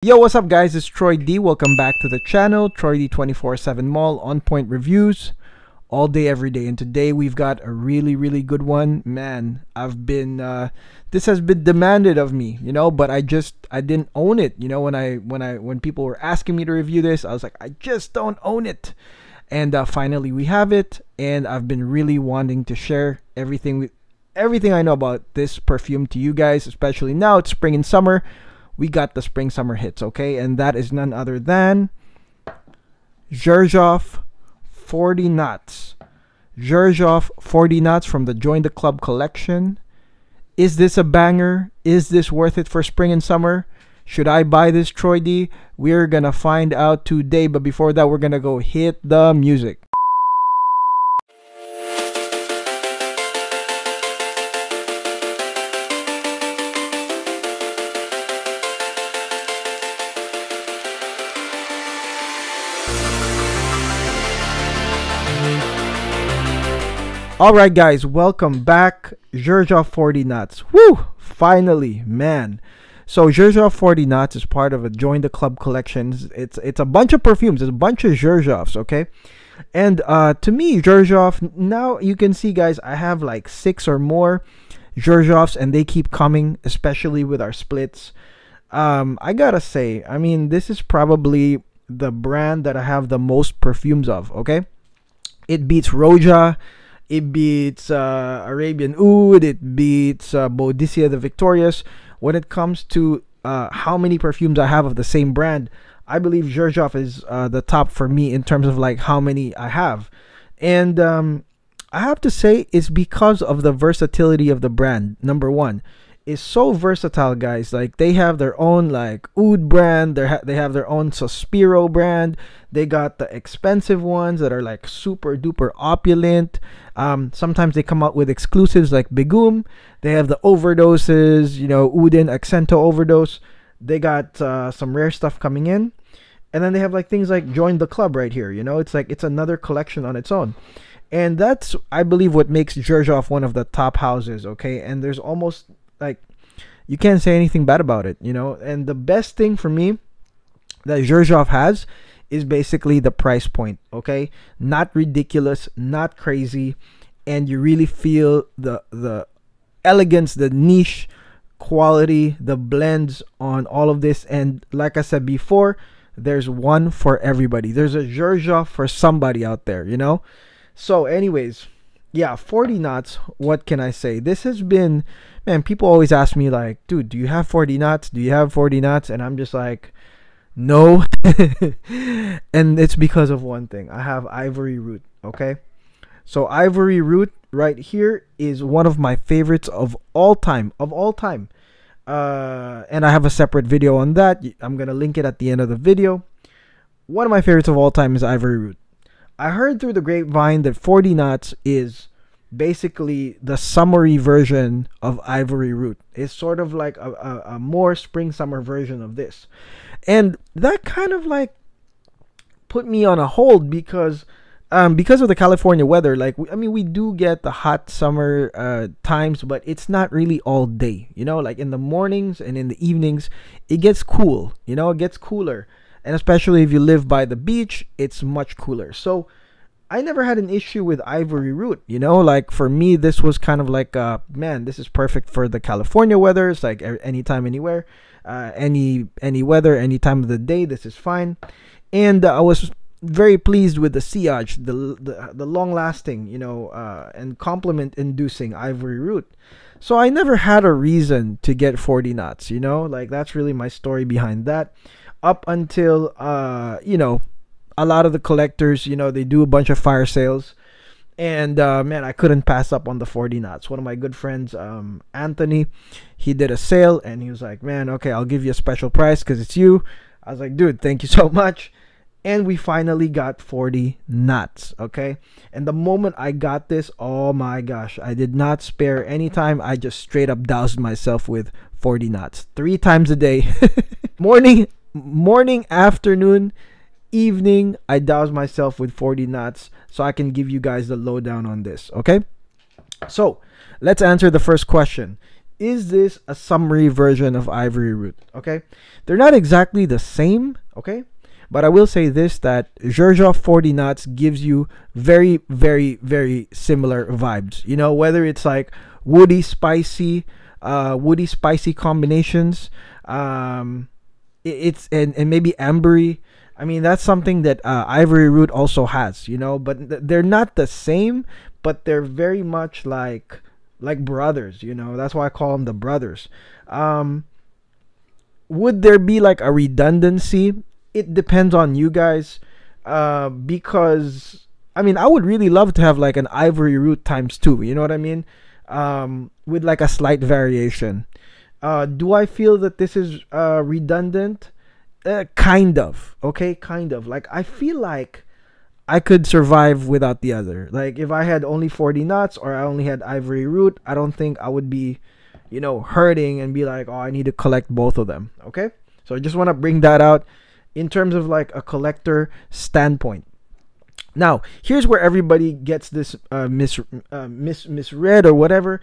Yo, what's up guys, it's Troy D. Welcome back to the channel, Troy D 24/7 Mall, on point reviews, all day, every day. And today we've got a really good one. Man, this has been demanded of me, but I didn't own it. When people were asking me to review this, I was like, I just don't own it. And finally we have it, and I've been really wanting to share everything I know about this perfume to you guys, especially now it's spring and summer. We got the spring summer hits, okay? And that is none other than Xerjoff 40 Knots. Xerjoff 40 Knots from the Join the Club collection. Is this a banger? Is this worth it for spring and summer? Should I buy this, Troy D? We're gonna find out today, but before that, we're gonna go hit the music. Alright guys, welcome back. Xerjoff 40 Knots. Woo! Finally, man. So Xerjoff 40 Knots is part of a Join the Club collection. It's a bunch of perfumes. It's a bunch of Xerjoffs, okay? And to me, Xerjoff, now you can see guys, I have like 6 or more Xerjoffs and they keep coming, especially with our splits. I gotta say, I mean, this is probably the brand that I have the most perfumes of, okay? It beats Roja. It beats Arabian Oud. It beats Boadicea the Victorious. When it comes to how many perfumes I have of the same brand, I believe Xerjoff is the top for me in terms of like how many I have. And I have to say it's because of the versatility of the brand. Number one, it's so versatile, guys. Like they have their own like Oud brand. They have their own Sospiro brand. They got the expensive ones that are like super duper opulent. Sometimes they come out with exclusives like Begum. They have the overdoses, Oudin Accento overdose. They got some rare stuff coming in. And then they have like things like Join the Club right here. It's like it's another collection on its own. And that's, I believe, what makes Xerjoff one of the top houses, okay? And there's almost like, you can't say anything bad about it, And the best thing for me that Xerjoff has is basically the price point, okay? Not ridiculous, not crazy, and you really feel the elegance, the niche quality, the blends on all of this. And like I said before, there's one for everybody. There's a Xerjoff for somebody out there, So anyways, yeah, 40 Knots, what can I say? This has been, man, people always ask me like, dude, do you have 40 Knots? Do you have 40 Knots? And I'm just like, no. And it's because of one thing. I have Ivory Root, okay? So Ivory Root right here is one of my favorites of all time, and I have a separate video on that. I'm gonna link it at the end of the video. One of my favorites of all time is Ivory Root. I heard through the grapevine that 40 Knots is basically the summery version of Ivory Root. It's sort of like a more spring summer version of this. And that kind of like put me on a hold because of the California weather. Like, I mean, we do get the hot summer times, but it's not really all day, like in the mornings and in the evenings, it gets cool, it gets cooler. And especially if you live by the beach, it's much cooler. So I never had an issue with Ivory Root, like for me, this was kind of like, man, this is perfect for the California weather. It's like anytime, anywhere, any weather, any time of the day, this is fine. And I was very pleased with the sillage, the long lasting, and compliment inducing Ivory Root. So I never had a reason to get 40 Knots, like that's really my story behind that. Up until, a lot of the collectors, they do a bunch of fire sales. And, man, I couldn't pass up on the 40 Knots. One of my good friends, Anthony, he did a sale. And he was like, man, okay, I'll give you a special price because it's you. I was like, dude, thank you so much. And we finally got 40 Knots, okay? And the moment I got this, oh my gosh, I did not spare any time. I just straight up doused myself with 40 Knots 3 times a day. Morning, afternoon, evening, I douse myself with 40 Knots so I can give you guys the lowdown on this, okay? So let's answer the first question. is this a summary version of Ivory Root? Okay, they're not exactly the same. Okay, but I will say this, that Xerjoff 40 knots gives you very, very, very similar vibes. You know, whether it's like woody, spicy combinations. It's and maybe ambery. I mean, that's something that Ivory Root also has, you know, but they're not the same, but they're very much like brothers, you know. That's why I call them the brothers. Would there be like a redundancy? It depends on you guys, because I mean, I would really love to have like an Ivory Root times 2, you know what I mean? With like a slight variation. Do I feel that this is redundant? Kind of. Okay, kind of. Like, I feel like I could survive without the other. Like, if I had only 40 knots or I only had Ivory Root, I don't think I would be, you know, hurting and be like, oh, I need to collect both of them. Okay, so I just want to bring that out in terms of like a collector standpoint. Now, here's where everybody gets this misread or whatever,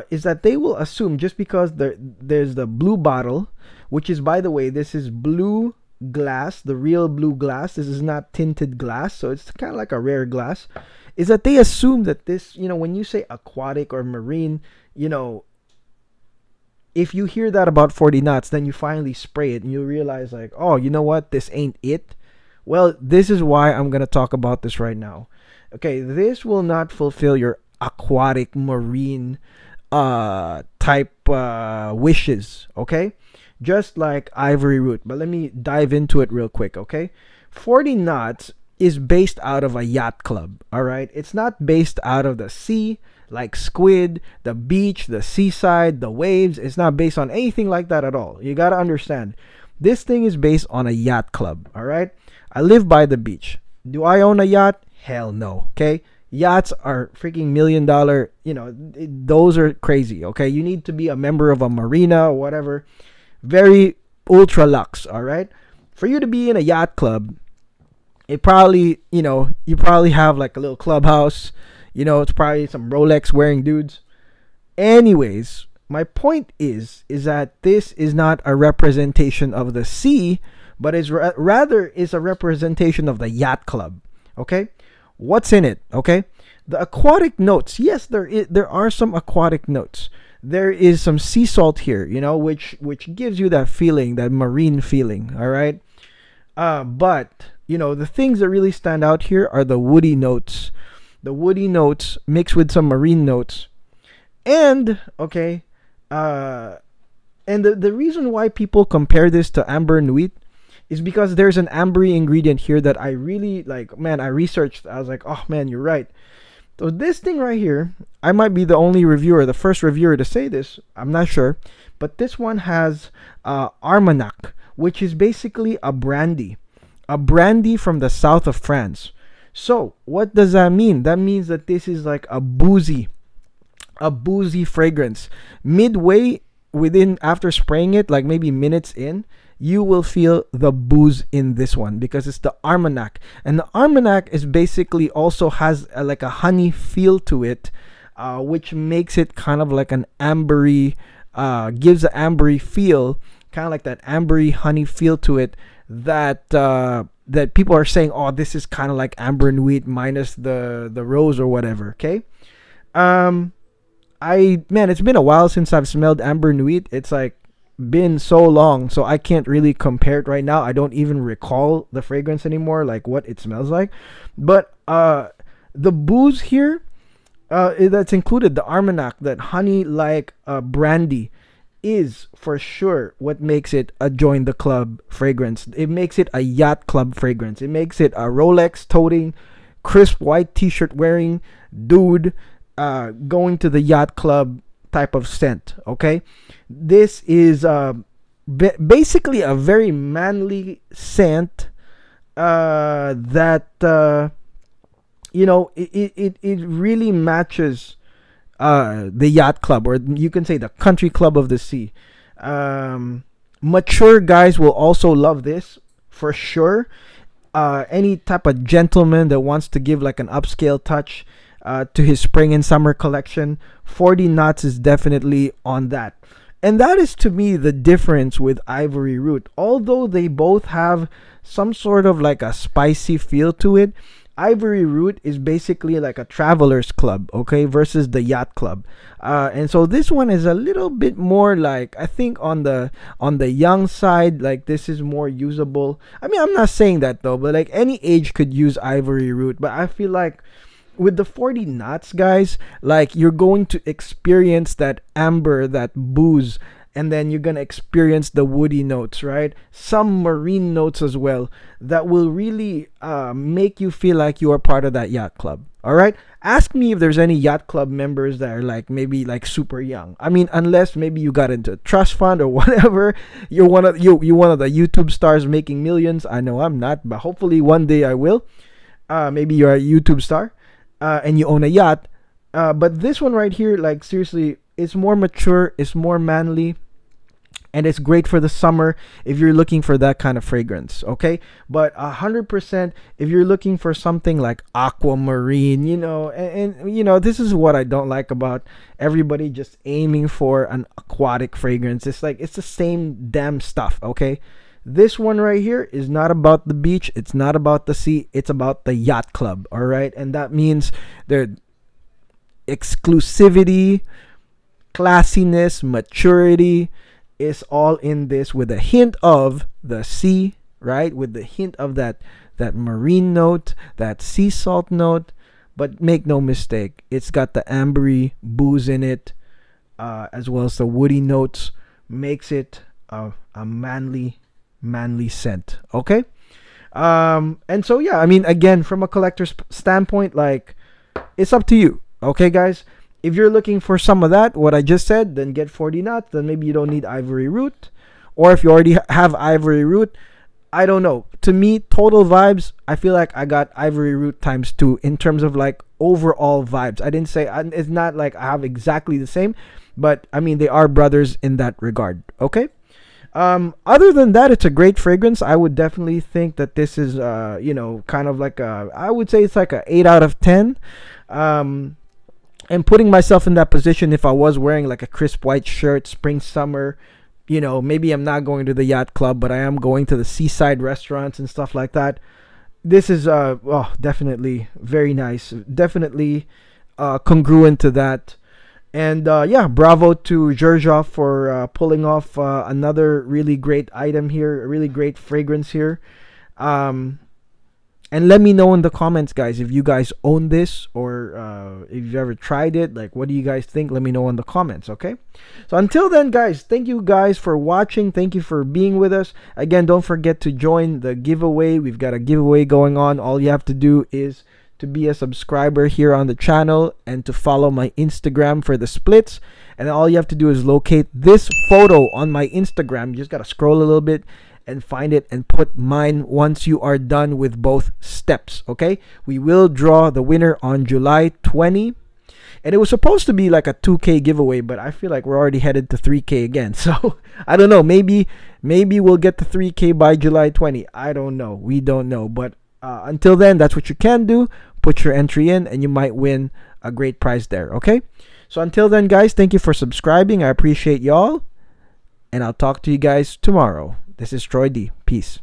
is that they will assume just because there's the blue bottle, which is, by the way, this is blue glass, the real blue glass. This is not tinted glass, so it's kind of like a rare glass. Is that they assume that this, you know, when you say aquatic or marine, you know, if you hear that about 40 knots, then you finally spray it and you realize like, oh, you know what, this ain't it. Well, this is why I'm going to talk about this right now. Okay, this will not fulfill your aquatic marine type wishes, okay? Just like Ivory Root. But let me dive into it real quick, okay? 40 knots is based out of a yacht club, all right? It's not based out of the sea, like squid, the beach, the seaside, the waves. It's not based on anything like that at all. You got to understand. This thing is based on a yacht club, all right? I live by the beach. Do I own a yacht? Hell no. Okay, yachts are freaking $1 million. You know, those are crazy. Okay, you need to be a member of a marina or whatever. Very ultra luxe. All right, for you to be in a yacht club, it probably, you know, you probably have like a little clubhouse. You know, it's probably some Rolex wearing dudes. Anyways, my point is that this is not a representation of the sea, but is rather is a representation of the yacht club. Okay, what's in it? Okay, the aquatic notes. Yes, there are some aquatic notes. There is some sea salt here, you know, which gives you that feeling, that marine feeling. All right, but you know, the things that really stand out here are the woody notes. The woody notes mixed with some marine notes, and okay, and the reason why people compare this to amber nuit is because there's an ambery ingredient here that I really like. Man, I researched. I was like, oh man, you're right. So this thing right here, I might be the only reviewer, the first reviewer to say this. I'm not sure, but this one has Armagnac, which is basically a brandy from the south of France. So what does that mean? That means that this is like a boozy fragrance. Midway within, after spraying it, like maybe minutes in, you will feel the booze in this one because it's the Armagnac. And the Armagnac is basically also has like a honey feel to it, which makes it kind of like an ambery, gives an ambery feel, kind of like that ambery honey feel to it that that people are saying, oh, this is kind of like amber nuit minus the rose or whatever. Okay, man, it's been a while since I've smelled amber nuit. It's like been so long, so I can't really compare it right now. I don't even recall the fragrance anymore, like what it smells like. But the booze here that's included, the Armagnac, that honey like brandy, is for sure what makes it a Join the Club fragrance. It makes it a yacht club fragrance. It makes it a Rolex toting, crisp white t-shirt wearing dude going to the yacht club type of scent. Okay, this is basically a very manly scent that you know, it really matches the yacht club, or you can say the country club of the sea. Mature guys will also love this for sure. Any type of gentleman that wants to give like an upscale touch to his spring and summer collection 40 knots is definitely on that. And that is to me the difference with Ivory Root. Although they both have some sort of like a spicy feel to it, Ivory Root is basically like a traveler's club, okay, versus the yacht club. And so this one is a little bit more like, I think on the young side, like this is more usable. I mean, I'm not saying that though, but like any age could use Ivory Root, but I feel like with the 40 knots, guys, like you're going to experience that amber, that booze, and then you're gonna experience the woody notes, right? Some marine notes as well that will really make you feel like you are part of that yacht club. All right, ask me if there's any yacht club members that are like maybe like super young. I mean, unless maybe you got into a trust fund or whatever. You're one of you one of the YouTube stars making millions. I know I'm not, but hopefully one day I will. Maybe you're a YouTube star and you own a yacht. But this one right here, like seriously, it's more mature, it's more manly, and it's great for the summer if you're looking for that kind of fragrance, okay? But 100% if you're looking for something like aquamarine, you know, and you know, this is what I don't like about everybody just aiming for an aquatic fragrance. It's like it's the same damn stuff, okay? This one right here is not about the beach, it's not about the sea, it's about the yacht club, all right? And that means their exclusivity, classiness, maturity is all in this, with a hint of the sea, right? With the hint of that marine note, that sea salt note. But make no mistake, it's got the ambery booze in it, as well as the woody notes. Makes it a manly scent, okay? And so yeah, I mean, again, from a collector's standpoint, like, it's up to you, okay, guys? If you're looking for some of that, what I just said, then get 40 knots. Then maybe you don't need Ivory Root. Or if you already have Ivory Root, I don't know. To me, total vibes, I feel like I got Ivory Root ×2 in terms of like overall vibes. I didn't say, it's not like I have exactly the same, but I mean, they are brothers in that regard, okay? Other than that, it's a great fragrance. I would definitely think that this is, you know, kind of like I would say it's like a 8 out of 10. And putting myself in that position, if I was wearing like a crisp white shirt, spring, summer, you know, maybe I'm not going to the yacht club, but I am going to the seaside restaurants and stuff like that. This is, oh, definitely very nice. Definitely congruent to that. And yeah, bravo to Xerjoff for pulling off another really great item here, a really great fragrance here. And let me know in the comments, guys, if you guys own this or if you've ever tried it. Like, what do you guys think? Let me know in the comments, okay? So until then, guys, thank you guys for watching. Thank you for being with us. Again, don't forget to join the giveaway. We've got a giveaway going on. All you have to do is to be a subscriber here on the channel and to follow my Instagram for the splits. And all you have to do is locate this photo on my Instagram. You just got to scroll a little bit and find it and put mine once you are done with both steps, okay? We will draw the winner on July 20, and it was supposed to be like a 2K giveaway, but I feel like we're already headed to 3K again. So I don't know, maybe we'll get to 3K by July 20. I don't know, we don't know. But until then, that's what you can do. Put your entry in and you might win a great prize there, okay? So until then, guys, thank you for subscribing. I appreciate y'all, and I'll talk to you guys tomorrow. This is Troy D. Peace.